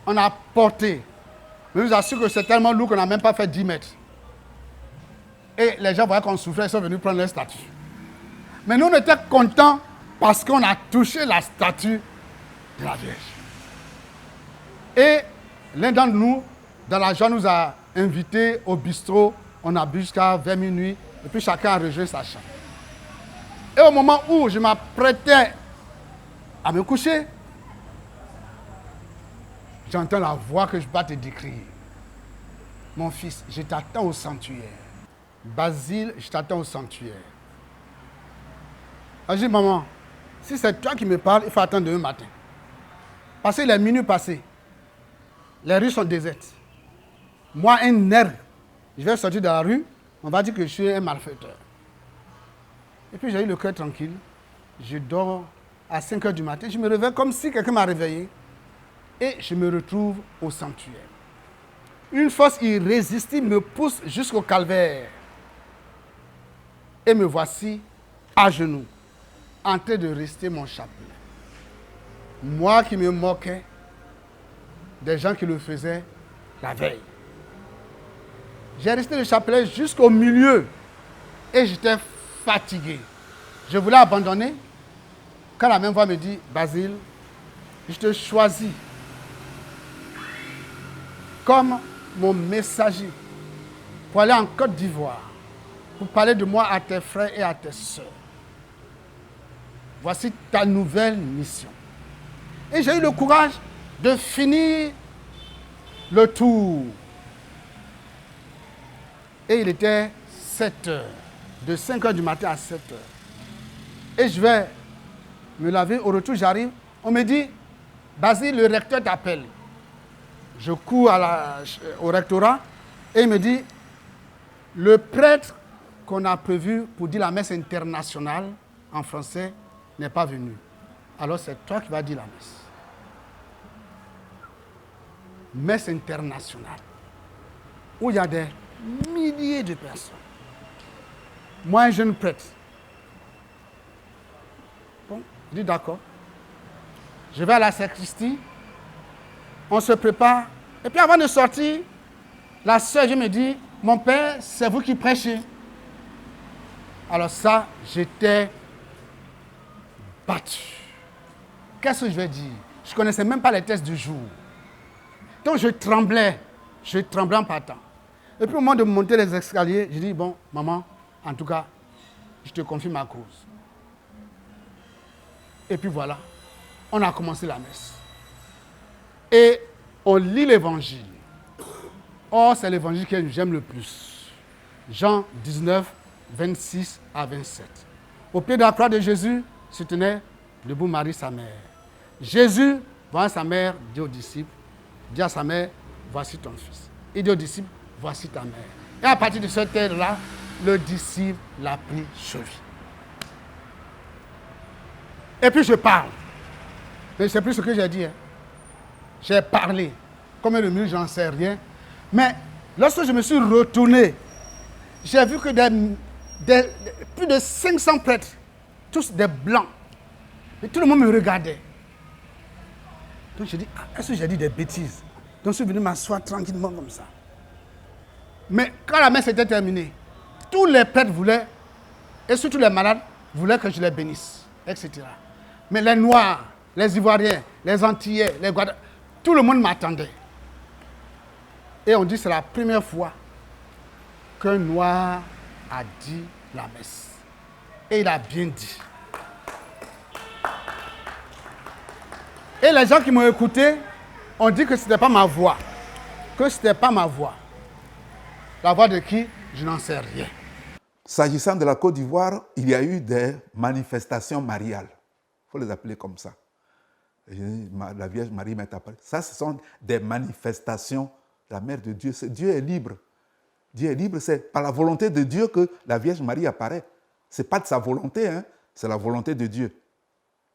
On a porté. Mais je vous assure que c'est tellement lourd qu'on n'a même pas fait 10 mètres. Et les gens voyaient qu'on souffrait, ils sont venus prendre leur statue. Mais nous, on était contents parce qu'on a touché la statue de la Vierge. Et l'un d'entre nous, dans la joie, nous a invités au bistrot. On a bu jusqu'à 20 minuit. Et puis chacun a rejoint sa chambre. Et au moment où je m'apprêtais à me coucher, j'entends la voix que je peux te décrire. Mon fils, je t'attends au sanctuaire. Basile, je t'attends au sanctuaire. Je dis, maman, si c'est toi qui me parles, il faut attendre demain matin. Parce que les minutes passées, les rues sont désertes. Moi, un nerf, je vais sortir de la rue, on va dire que je suis un malfaiteur. Et puis j'ai eu le cœur tranquille. Je dors à 5 h du matin. Je me réveille comme si quelqu'un m'a réveillé. Et je me retrouve au sanctuaire. Une force irrésistible me pousse jusqu'au calvaire. Et me voici à genoux, en train de rester mon chapelet. Moi qui me moquais des gens qui le faisaient la veille. J'ai resté le chapelet jusqu'au milieu et j'étais fatigué. Je voulais abandonner quand la même voix me dit, Basile, je te choisis comme mon messager pour aller en Côte d'Ivoire, pour parler de moi à tes frères et à tes sœurs. Voici ta nouvelle mission. Et j'ai eu le courage de finir le tour. Et il était 7 h, de 5 h du matin à 7 h. Et je vais me laver, au retour j'arrive, on me dit, Basile, le recteur t'appelle. Je cours au rectorat et il me dit, le prêtre qu'on a prévu pour dire la messe internationale en français n'est pas venu. Alors c'est toi qui vas dire la messe. Messe internationale, où il y a des milliers de personnes. Moi, un jeune prêtre. Bon, je dis d'accord. Je vais à la sacristie, on se prépare. Et puis avant de sortir, la sœur me dit, mon père, c'est vous qui prêchez. Alors ça, j'étais battu. Qu'est-ce que je vais dire? Je ne connaissais même pas les textes du jour. Donc je tremblais en partant. Et puis au moment de monter les escaliers, je dis, bon, maman, en tout cas, je te confie ma cause. Et puis voilà, on a commencé la messe. Et on lit l'évangile. Oh, c'est l'évangile que j'aime le plus. Jean 19, 26 à 27. Au pied de la croix de Jésus se tenait debout Marie, sa mère. Jésus, voyant sa mère, dit aux disciples, dit à sa mère, voici ton fils. Il dit aux disciples, voici ta mère. Et à partir de cette heure-là, le disciple l'a pris sur lui. Et puis je parle. Mais je ne sais plus ce que j'ai dit. Hein. J'ai parlé. Comme le mieux, j'en sais rien. Mais lorsque je me suis retourné, j'ai vu que plus de 500 prêtres, tous des blancs. Et tout le monde me regardait. Donc j'ai dit, est-ce que j'ai dit des bêtises? Donc je suis venu m'asseoir tranquillement comme ça. Mais quand la messe était terminée, tous les prêtres voulaient, et surtout les malades, voulaient que je les bénisse, etc. Mais les Noirs, les Ivoiriens, les Antillais, les Guadeloupéens, tout le monde m'attendait. Et on dit que c'est la première fois qu'un Noir a dit la messe. Et il a bien dit. Et les gens qui m'ont écouté ont dit que ce n'était pas ma voix. Que ce n'était pas ma voix. La voix de qui? Je n'en sais rien. S'agissant de la Côte d'Ivoire, il y a eu des manifestations mariales. Il faut les appeler comme ça. La Vierge Marie m'est apparue. Ça, ce sont des manifestations de la Mère de Dieu. Dieu est libre. Dieu est libre, c'est par la volonté de Dieu que la Vierge Marie apparaît. Ce n'est pas de sa volonté, hein, c'est la volonté de Dieu.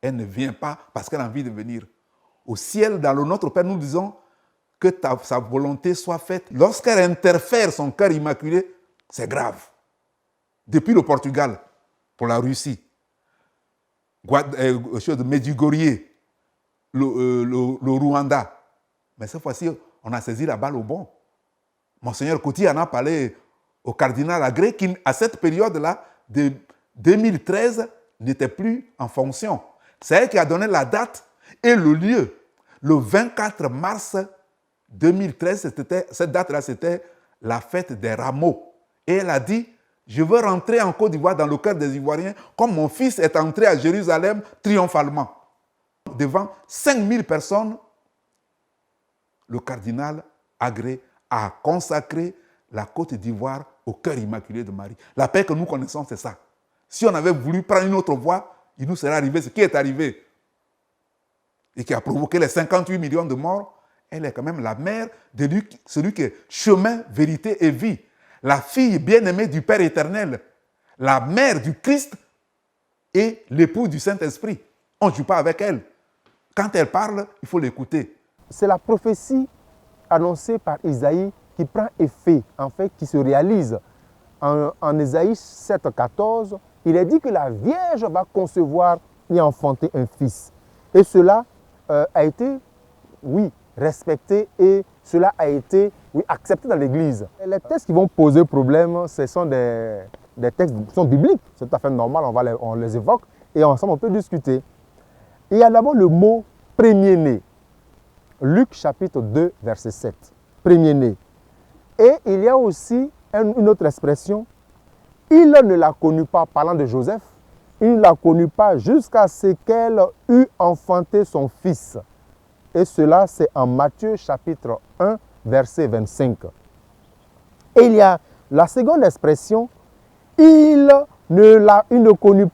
Elle ne vient pas parce qu'elle a envie de venir. Au ciel, dans le Notre Père, nous disons que sa volonté soit faite. Lorsqu'elle interfère son cœur immaculé, c'est grave. Depuis le Portugal, pour la Russie, Medjugorje, le Rwanda. Mais cette fois-ci, on a saisi la balle au bon. Monseigneur Coty en a parlé au cardinal Agré, qui, à cette période-là, de 2013, n'était plus en fonction. C'est elle qui a donné la date et le lieu. Le 24 mars 2013, cette date-là, c'était la fête des rameaux. Et elle a dit, je veux rentrer en Côte d'Ivoire dans le cœur des Ivoiriens, comme mon fils est entré à Jérusalem triomphalement. Devant 5000 personnes, le cardinal Agré a consacré la Côte d'Ivoire au cœur immaculé de Marie. La paix que nous connaissons, c'est ça. Si on avait voulu prendre une autre voie, il nous serait arrivé ce qui est arrivé et qui a provoqué les 58 millions de morts. Elle est quand même la mère de celui qui est chemin, vérité et vie. La fille bien-aimée du Père éternel, la mère du Christ et l'époux du Saint-Esprit. On ne joue pas avec elle. Quand elle parle, il faut l'écouter. C'est la prophétie annoncée par Isaïe qui prend effet, en fait, qui se réalise. En Isaïe 7,14, il est dit que la Vierge va concevoir et enfanter un fils. Et cela a été, oui, respecté et cela a été, oui, accepté dans l'Église. Les textes qui vont poser problème, ce sont des textes qui sont bibliques. C'est tout à fait normal, on les évoque et ensemble on peut discuter. Il y a d'abord le mot « premier-né ». Luc chapitre 2, verset 7. Premier-né. Et il y a aussi une autre expression. Il ne l'a connue pas, parlant de Joseph, il ne l'a connue pas jusqu'à ce qu'elle eût enfanté son fils. Et cela, c'est en Matthieu chapitre 1, verset 25. Et il y a la seconde expression. Il ne l'a connue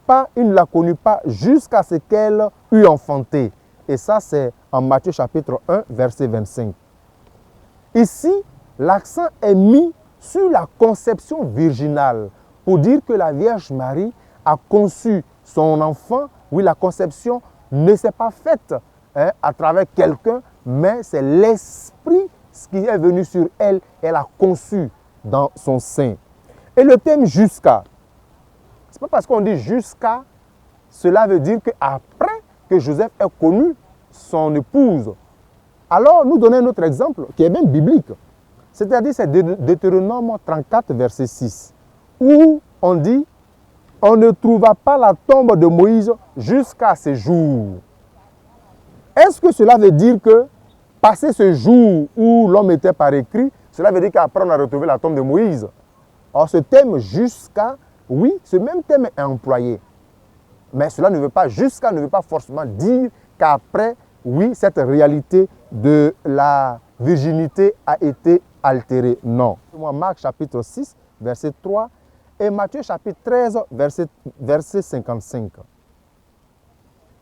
pas jusqu'à ce qu'elle eût enfanté. Et ça, c'est en Matthieu chapitre 1, verset 25. Ici, l'accent est mis sur la conception virginale pour dire que la Vierge Marie a conçu son enfant. Oui, la conception ne s'est pas faite à travers quelqu'un, mais c'est l'Esprit qui est venu sur elle. Elle a conçu dans son sein. Et le thème « jusqu'à », ce n'est pas parce qu'on dit « jusqu'à », cela veut dire qu'après que Joseph ait connu son épouse. Alors, nous donnons un autre exemple qui est même biblique. C'est-à-dire, c'est Deutéronome 34, verset 6, où on dit « On ne trouva pas la tombe de Moïse jusqu'à ce jour ». Est-ce que cela veut dire que, passé ce jour où l'homme était par écrit, cela veut dire qu'après on a retrouvé la tombe de Moïse? Or, ce thème « jusqu'à », oui, ce même thème est employé. Mais cela ne veut pas, jusqu'à ne veut pas forcément dire qu'après, oui, cette réalité de la virginité a été altérée. Non. Marc chapitre 6, verset 3 et Matthieu chapitre 13, verset 55.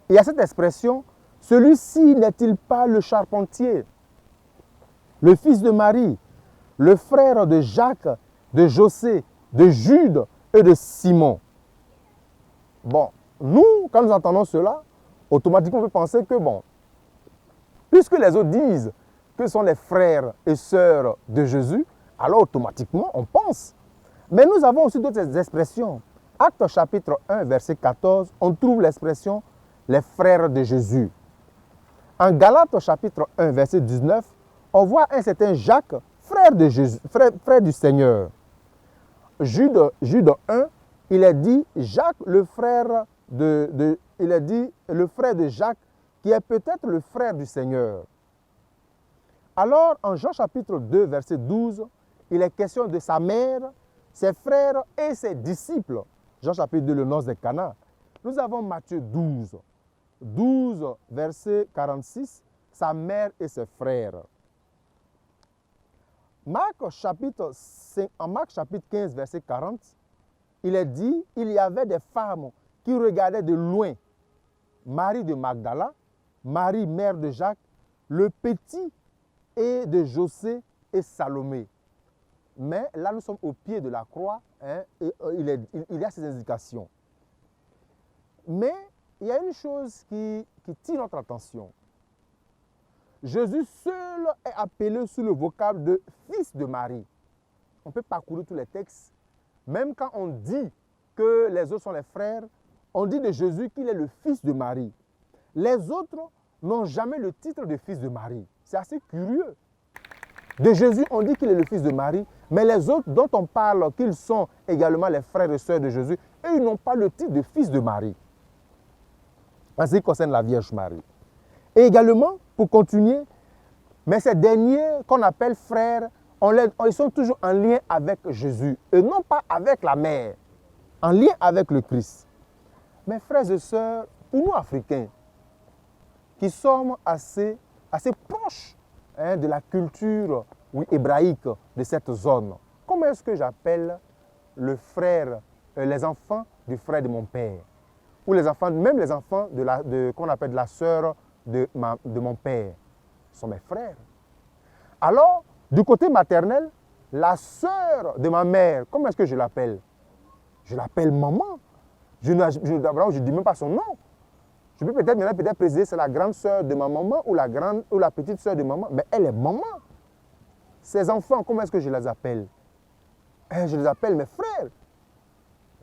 Il y a cette expression, celui-ci n'est-il pas le charpentier, le fils de Marie, le frère de Jacques, de José, de Jude et de Simon? Bon, nous, quand nous entendons cela, automatiquement on peut penser que, bon, puisque les autres disent que ce sont les frères et sœurs de Jésus, alors automatiquement on pense. Mais nous avons aussi d'autres expressions. Actes chapitre 1, verset 14, on trouve l'expression les frères de Jésus. En Galates chapitre 1, verset 19, on voit un certain Jacques, frère de Jésus, frère du Seigneur. Jude 1, il est dit Jacques, le frère de Jacques, qui est peut-être le frère du Seigneur. Alors, en Jean chapitre 2, verset 12, il est question de sa mère, ses frères et ses disciples. Jean chapitre 2, le noces de Cana. Nous avons Matthieu 12, verset 46, sa mère et ses frères. En Marc chapitre 15, verset 40, il est dit, il y avait des femmes qui regardaient de loin Marie de Magdala, Marie, mère de Jacques, le petit et de José et Salomé. Mais là, nous sommes au pied de la croix, hein, et il y a ces indications. Mais il y a une chose qui tire notre attention. Jésus seul est appelé sous le vocable de fils de Marie. On peut parcourir tous les textes. Même quand on dit que les autres sont les frères, on dit de Jésus qu'il est le fils de Marie. Les autres n'ont jamais le titre de fils de Marie. C'est assez curieux. De Jésus, on dit qu'il est le fils de Marie, mais les autres dont on parle qu'ils sont également les frères et sœurs de Jésus, eux, ils n'ont pas le titre de fils de Marie. En ce qui concerne la Vierge Marie. Et également, pour continuer, mais ces derniers qu'on appelle frères, ils sont toujours en lien avec Jésus, et non pas avec la mère, en lien avec le Christ. Mes frères et sœurs, pour nous Africains, qui sommes assez proches de la culture hébraïque de cette zone, comment est-ce que j'appelle le frère, les enfants du frère de mon père, ou les enfants, même les enfants qu'on appelle de la sœur de mon père, sont mes frères. Alors, du côté maternel, la sœur de ma mère, comment est-ce que je l'appelle? Je l'appelle maman. Je ne dis même pas son nom. Je peux peut-être préciser c'est la grande sœur de ma maman ou la petite sœur de maman, mais elle est maman. Ces enfants, comment est-ce que je les appelle? Je les appelle mes frères.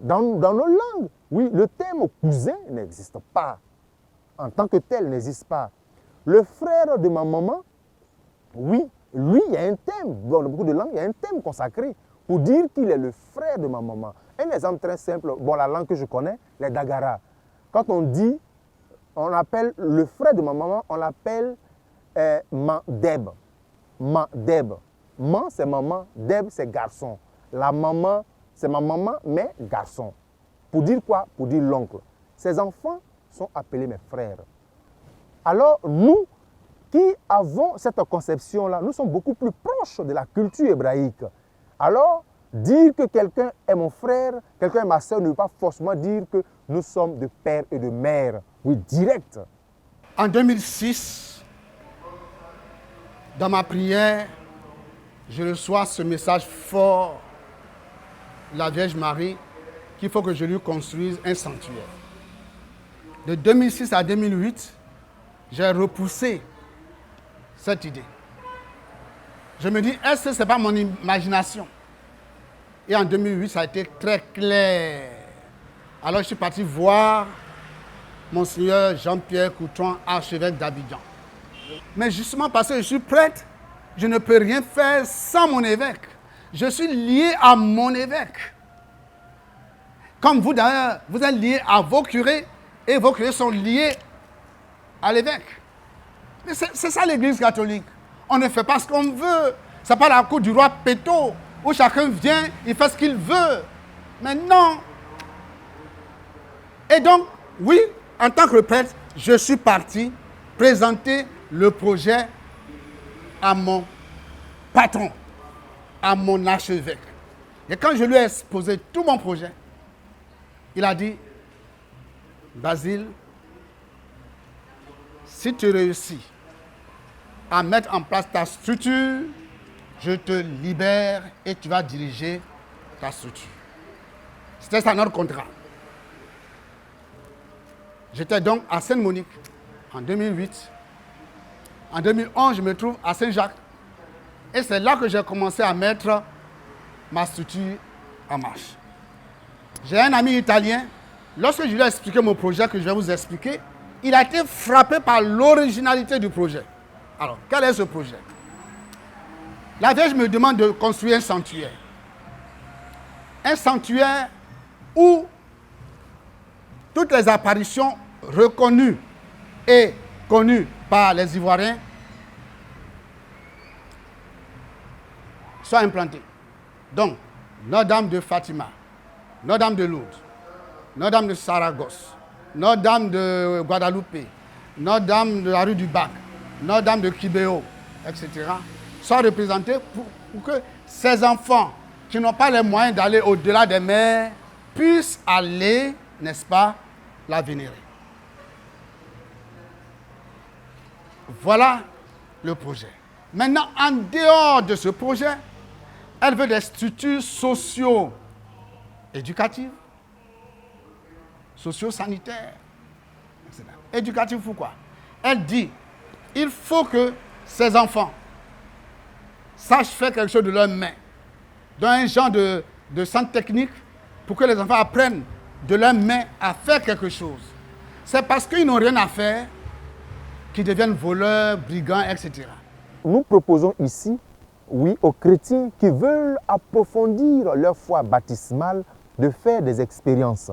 Dans nos langues, oui, le terme cousin n'existe pas. En tant que tel, n'existe pas. Le frère de ma maman, oui, lui, il y a un thème. Dans beaucoup de langues, il y a un thème consacré pour dire qu'il est le frère de ma maman. Un exemple très simple, la langue que je connais, les Dagara. Quand on dit, on appelle le frère de ma maman, on l'appelle Mandeb. Mandeb. Man, c'est maman, Deb, c'est garçon. La maman, c'est ma maman, mais garçon. Pour dire quoi? Pour dire l'oncle. Ces enfants sont appelés mes frères. Alors, nous qui avons cette conception-là, nous sommes beaucoup plus proches de la culture hébraïque. Alors, dire que quelqu'un est mon frère, quelqu'un est ma soeur, ne veut pas forcément dire que nous sommes de père et de mère. Oui, direct. En 2006, dans ma prière, je reçois ce message fort de la Vierge Marie qu'il faut que je lui construise un sanctuaire. De 2006 à 2008, j'ai repoussé cette idée. Je me dis, est-ce que ce n'est pas mon imagination? Et en 2008, ça a été très clair. Alors je suis parti voir Monseigneur Jean-Pierre Coutron, archevêque d'Abidjan. Mais justement parce que je suis prêtre, je ne peux rien faire sans mon évêque. Je suis lié à mon évêque. Comme vous d'ailleurs, vous êtes liés à vos curés et vos curés sont liés à l'évêque. C'est ça l'Église catholique. On ne fait pas ce qu'on veut. Ce n'est pas la cour du roi Péto où chacun vient, il fait ce qu'il veut. Mais non. Et donc, oui, en tant que prêtre, je suis parti présenter le projet à mon patron, à mon archevêque. Et quand je lui ai exposé tout mon projet, il a dit, Basile, si tu réussis à mettre en place ta structure, je te libère et tu vas diriger ta structure. C'était ça notre contrat. J'étais donc à Sainte-Monique en 2008. En 2011, je me trouve à Saint-Jacques. Et c'est là que j'ai commencé à mettre ma structure en marche. J'ai un ami italien. Lorsque je lui ai expliqué mon projet que je vais vous expliquer, il a été frappé par l'originalité du projet. Alors, quel est ce projet? La Vierge me demande de construire un sanctuaire. Un sanctuaire où toutes les apparitions reconnues et connues par les Ivoiriens soient implantées. Donc, Notre-Dame de Fatima, Notre-Dame de Lourdes, Notre-Dame de Saragosse, Notre-Dame de Guadeloupe, Notre-Dame de la rue du Bac, Notre-Dame de Kibéo, etc., sont représentés pour que ces enfants qui n'ont pas les moyens d'aller au-delà des mers puisse aller, n'est-ce pas, la vénérer. Voilà le projet. Maintenant, en dehors de ce projet, elle veut des structures socio-éducatives, socio-sanitaires, etc. Éducatives pourquoi? Elle dit, il faut que ces enfants sachent faire quelque chose de leurs mains, dans un genre de centre technique, pour que les enfants apprennent de leurs mains à faire quelque chose. C'est parce qu'ils n'ont rien à faire qu'ils deviennent voleurs, brigands, etc. Nous proposons ici, oui, aux chrétiens qui veulent approfondir leur foi baptismale de faire des expériences.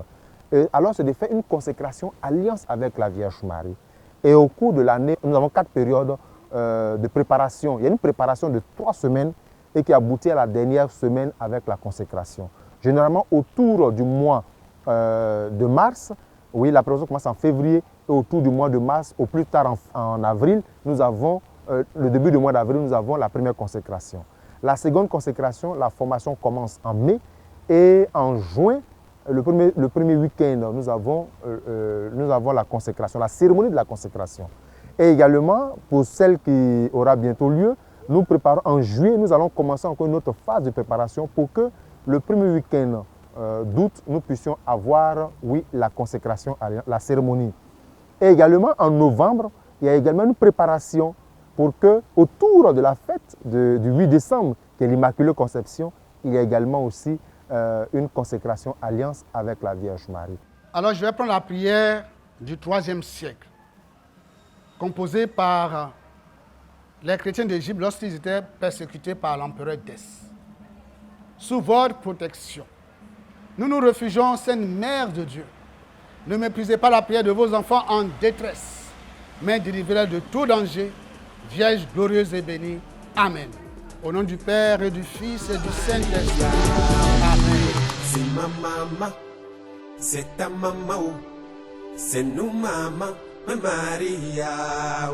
Et alors, c'est de faire une consécration alliance avec la Vierge Marie. Et au cours de l'année, nous avons 4 périodes de préparation. Il y a une préparation de 3 semaines et qui aboutit à la dernière semaine avec la consécration. Généralement, autour du mois de mars, oui, la préparation commence en février, et autour du mois de mars, au plus tard en avril, nous avons, le début du mois d'avril, nous avons la première consécration. La seconde consécration, la formation commence en mai, et en juin, le premier week-end, nous avons la consécration, la cérémonie de la consécration. Et également, pour celle qui aura bientôt lieu, nous préparons en juillet, nous allons commencer encore une autre phase de préparation pour que le premier week-end d'août, nous puissions avoir, oui, la consécration, la cérémonie. Et également, en novembre, il y a également une préparation pour que, autour de la fête du 8 décembre, qui est l'Immaculée Conception, il y a également aussi une consécration alliance avec la Vierge Marie. Alors, je vais prendre la prière du IIIe siècle, composée par les chrétiens d'Égypte lorsqu'ils étaient persécutés par l'empereur Dès. Sous votre protection, nous nous réfugions, Sainte Mère de Dieu. Ne méprisez pas la prière de vos enfants en détresse, mais délivrez-les de tout danger, Vierge glorieuse et bénie. Amen. Au nom du Père et du Fils et du Saint-Esprit. Amen. C'est ma maman, c'est ta maman, c'est nous maman, Maria.